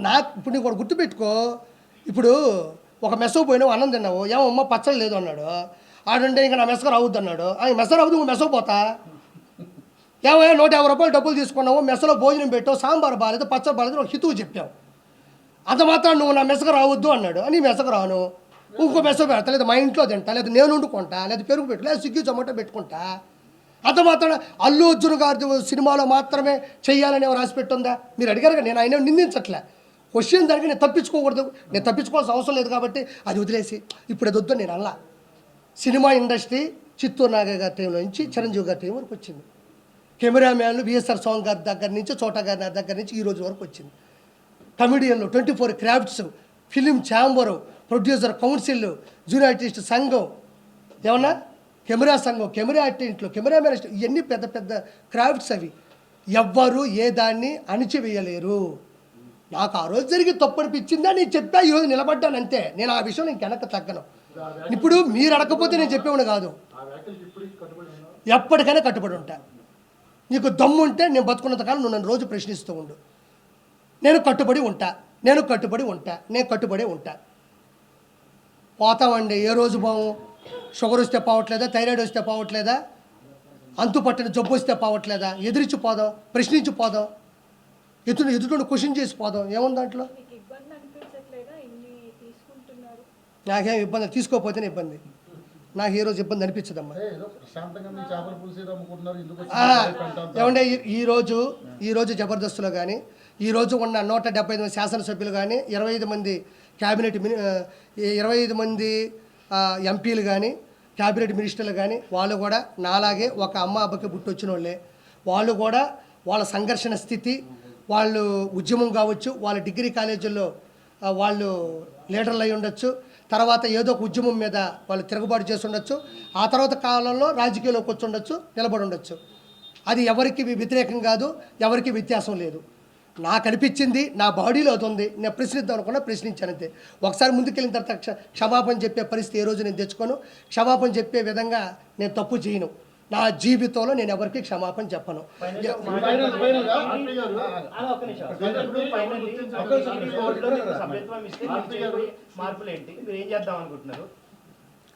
నాకు ఇప్పుడు నీకు గుర్తుపెట్టుకో, ఇప్పుడు ఒక మెసో పోయినావు అన్నం తిన్నావు, ఏమమ్మ పచ్చడి లేదు అన్నాడు, ఆడుంటే ఇంకా నా మెసకు రావద్దు అన్నాడు, మెస రావద్దు నువ్వు మెసో పోతా, ఏమో 150 రూపాయలు డబ్బులు తీసుకున్నావు, మెసలో భోజనం పెట్టావు, సాంబార్ బాగాలేదు పచ్చడి బాగాలేదు ఒక హితువు చెప్పావు, అంత మాత్రం నువ్వు నా మెసకు రావద్దు అన్నాడు, నీ మెసకు రాను, ఇంకో మెసో పెడతా, లేదా మా ఇంట్లో తింటా, లేదా నేను వండుకుంటా, లేదా పెరుగు పెట్టు, లేదా స్విగ్గీ జొమాటో పెట్టుకుంటా, అంత మాత్రం అల్లు అర్జున్ గారి సినిమాలో మాత్రమే చెయ్యాలని ఎవరు రాసి పెట్టుందా? మీరు అడిగారు, నేను ఆయన నిందించట్లే, క్వశ్చన్ దానికి నేను తప్పించుకోకూడదు, నేను తప్పించుకోవాల్సిన అవసరం లేదు కాబట్టి అది వదిలేసి ఇప్పుడు అది వద్దు నేను అలా. సినిమా ఇండస్ట్రీ చిత్తూరు నాగయ్య గారి టైంలో నుంచి చిరంజీవి గారి టైం వరకు వచ్చింది, కెమెరామ్యాన్లు విఎస్ఆర్ స్వామి గారి దగ్గర నుంచి చోటా గారి దగ్గర నుంచి ఈ రోజు వరకు వచ్చింది, కమిడియన్లు 24 crafts, film chamber, producer council, junior artist సంఘం, ఏమన్నా కెమెరా సంఘం, కెమెరా ఆర్టిస్టులు, కెమెరామెన్, ఇవన్నీ పెద్ద పెద్ద క్రాఫ్ట్స్. అవి ఎవ్వరు ఏ దాన్ని అణిచివేయలేరు. నాకు ఆ రోజు జరిగి తప్పు అనిపించిందా నేను చెప్పా, ఈరోజు నిలబడ్డాను అంతే. నేను ఆ విషయం నేను వెనక్కి తగ్గను. ఇప్పుడు మీరు అడగకపోతే నేను చెప్పేవాడు కాదు, ఎప్పటికైనా కట్టుబడి ఉంటా. నీకు దమ్ము ఉంటే నేను బతుకున్నంత కాలం నువ్వు నన్ను రోజు ప్రశ్నిస్తూ ఉండు, నేను కట్టుబడి ఉంటా, నేను కట్టుబడి ఉంటా, నేను కట్టుబడి ఉంటా. పోతామండి ఏ రోజు బాము, షుగర్ వస్తే పోవట్లేదా, థైరాయిడ్ వస్తే పోవట్లేదా, అంతు పట్టిన జబ్బు వస్తే పోవట్లేదా, ఎదిరించి పోదాం, ప్రశ్నించి పోదాం, ఎదుటి క్వశ్చన్ చేసి పోదాం, ఏముంది దాంట్లో? నాకేం ఇబ్బంది, తీసుకోకపోతేనే ఇబ్బంది, నాకు ఏ రోజు ఇబ్బంది అనిపించదమ్మా. ఏమంటే ఈరోజు జబర్దస్త్లో కానీ, ఈరోజు ఉన్న 175 మంది శాసనసభ్యులు కానీ, 25 మంది క్యాబినెట్ 25 మంది ఎంపీలు కానీ, క్యాబినెట్ మినిస్టర్లు కానీ, వాళ్ళు కూడా నాలాగే ఒక అమ్మ అబ్బకి పుట్టొచ్చిన వాళ్ళే. వాళ్ళు కూడా వాళ్ళ సంఘర్షణ స్థితి, వాళ్ళు ఉద్యమం కావచ్చు, వాళ్ళ డిగ్రీ కాలేజీల్లో వాళ్ళు లీడర్లు అయి ఉండొచ్చు, తర్వాత ఏదో ఒక ఉద్యమం మీద వాళ్ళు తిరుగుబాటు చేసి ఉండొచ్చు, ఆ తర్వాత కాలంలో రాజకీయాల్లోకి వచ్చి ఉండొచ్చు, నిలబడి ఉండొచ్చు. అది ఎవరికి వ్యతిరేకం కాదు, ఎవరికి వ్యత్యాసం లేదు. నాకు అనిపించింది, నా బాడీలో అవుతుంది, నేను ప్రశ్నిద్దాం అనుకున్నా ప్రశ్నించాను అంతే. ఒకసారి ముందుకెళ్ళిన తర్వాత క్షమాపణ చెప్పే పరిస్థితి ఏ రోజు నేను తెచ్చుకోను, క్షమాపణ చెప్పే విధంగా నేను తప్పు చేయను. నా జీవితంలో నేను ఎవరికి క్షమాపణ చెప్పను.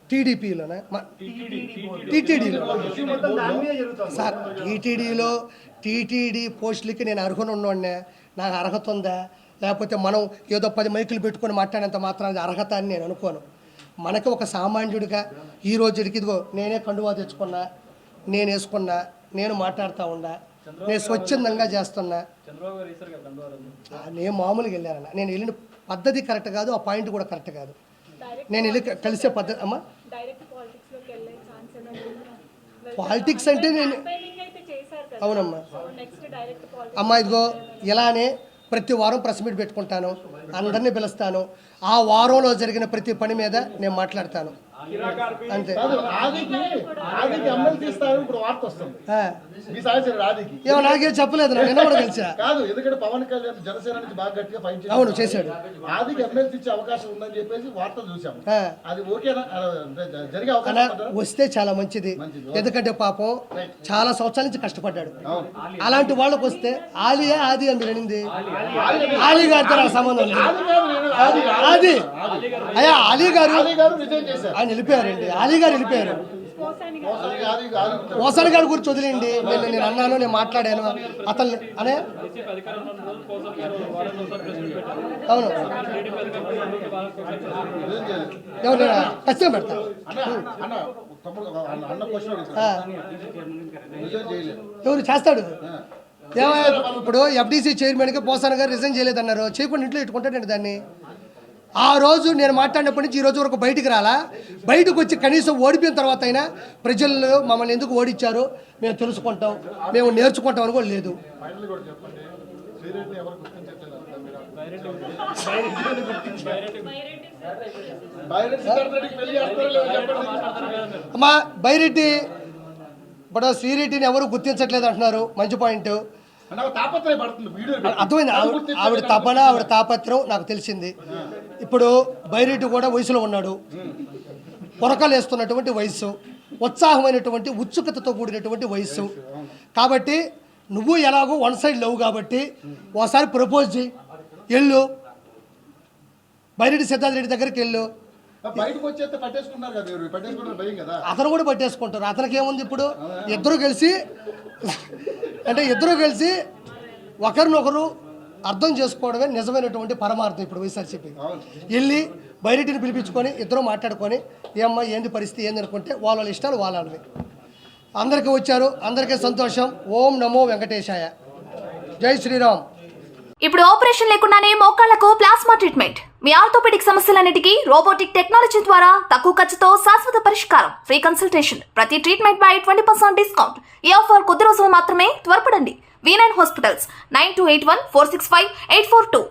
టీడీపీలోనే టీటీడీలో సార్, టీటీడీ పోస్టులకి నేను అర్హున ఉన్నోడినే. నాకు అర్హత ఉందా, లేకపోతే మనం ఏదో 10 మైకులు పెట్టుకొని మాట్లాడేంత మాత్రం అర్హత అని నేను అనుకోను. మనకి ఒక సామాన్యుడిగా ఈ రోజుకి ఇదిగో నేనే కండువా తెచ్చుకున్నా, నేను వేసుకున్నా, నేను మాట్లాడుతూ ఉన్నా, నేను స్వచ్ఛందంగా చేస్తున్నా. నేను మామూలుగా వెళ్ళానన్నా, నేను వెళ్ళిన పద్ధతి కరెక్ట్ కాదు, ఆ పాయింట్ కూడా కరెక్ట్ కాదు. నేను వెళ్ళి కలిసే పద్ధతి అమ్మా. పాలిటిక్స్ అంటే నేను అవునమ్మా అమ్మా, ఇదిగో ఇలానే ప్రతి వారం ప్రెస్ మీట్ పెట్టుకుంటాను, అందరినీ పిలుస్తాను, ఆ వారంలో జరిగిన ప్రతి పని మీద నేను మాట్లాడతాను అంతే. ఏమో నాకేం చెప్పలేదు, నేను కూడా కలిసా. పవన్ కళ్యాణ్ జనసేన నుంచి బాగా గట్టిగా ఫైట్ చేశాడు. అవును చేశాడు. ఆదికి ఎమ్మెల్సీ ఇచ్చే అవకాశం ఉందని చెప్పేసి వార్తలు చూసాము. అది ఓకేనా? జరిగే అవకాశం వస్తే చాలా మంచిది, ఎందుకంటే పాపం చాలా సంవత్సరాల నుంచి కష్టపడ్డాడు. అలాంటి వాళ్ళకి వస్తే ఆలియా ఆది అని అనింది, ఆలీ గారితో నాకు సంబంధం లేదు. ఆది అయ్యా అలీ గారు ఆయన వెళ్ళిపోయారండి, అలీ గారు వెళ్ళిపోయారు. ఓసారి గారి గురించి వదిలేండి, నేను అన్నాను, నేను మాట్లాడాను అతను అనే. అవును ఎవరు ఖచ్చితంగా పెడతా. ఎవరు చేస్తాడు? ఇప్పుడు ఎఫ్డీసీ చైర్మన్గా పోసాన గారు రిజైన్ చేయలేదన్నారు, చేయకుండా ఇంట్లో పెట్టుకుంటాడండి దాన్ని. ఆ రోజు నేను మాట్లాడినప్పటి నుంచి ఈ రోజు వరకు బయటికి రాలా. బయటకు వచ్చి కనీసం ఓడిపోయిన తర్వాత అయినా ప్రజలు మమ్మల్ని ఎందుకు ఓడించారు మేము తెలుసుకుంటాం, మేము నేర్చుకుంటాం అని కూడా లేదు. అమ్మా బైరెడ్డి ఇప్పుడు శ్రీరెడ్డిని ఎవరు గుర్తించట్లేదు అంటున్నారు, మంచి పాయింట్. అర్థమైంది, ఆవిడ తపన ఆవిడ తాపత్రం నాకు తెలిసింది. ఇప్పుడు బైరెడ్డి కూడా వయసులో ఉన్నాడు, పొరకలు వేస్తున్నటువంటి వయసు, ఉత్సాహమైనటువంటి ఉత్సుకతతో కూడినటువంటి వయసు. కాబట్టి నువ్వు ఎలాగో వన్ సైడ్ లవ్ కాబట్టి ఓసారి ప్రపోజ్ చేయి, వెళ్ళు బైరెడ్డి సిద్ధార్థ రెడ్డి దగ్గరికి వెళ్ళు. బయటకు వచ్చేస్తే పట్టేసుకుంటారు కదా, ఎవరు పట్టేసుకుంటారు భయం కదా. అతను కూడా పట్టేసుకుంటారు. అతనికి ఏముంది ఇప్పుడు, ఇద్దరు కలిసి అంటే ఇద్దరు కలిసి ఒకరినొకరు అర్థం చేసుకోవడమే నిజమైనటువంటి పరమార్థం. ఇప్పుడు వైఎస్ఆర్సీపీ వెళ్ళి బైరెడ్డిని పిలిపించుకొని ఇద్దరు మాట్లాడుకొని ఏమ్మా ఏంది పరిస్థితి ఏంది అనుకుంటే వాళ్ళ ఇష్టాలు వాళ్ళవి. అందరికీ వచ్చారు, అందరికీ సంతోషం. ఓం నమో వెంకటేశాయ, జై శ్రీరామ్. ఇప్పుడు ఆపరేషన్ లేకుండానే మోకాళ్లకు ప్లాస్మా ట్రీట్మెంట్. మీ ఆర్థోపెడిక్ సమస్యలన్నిటికీ రోబోటిక్ టెక్నాలజీ ద్వారా తక్కువ ఖర్చుతో శాశ్వత పరిష్కారం. Free consultation. ప్రతి ట్రీట్మెంట్ పై 20% డిస్కౌంట్. ఈ ఆఫర్ కొద్ది రోజులు మాత్రమే. త్వరపడండి. V9 hospitals 9281465842.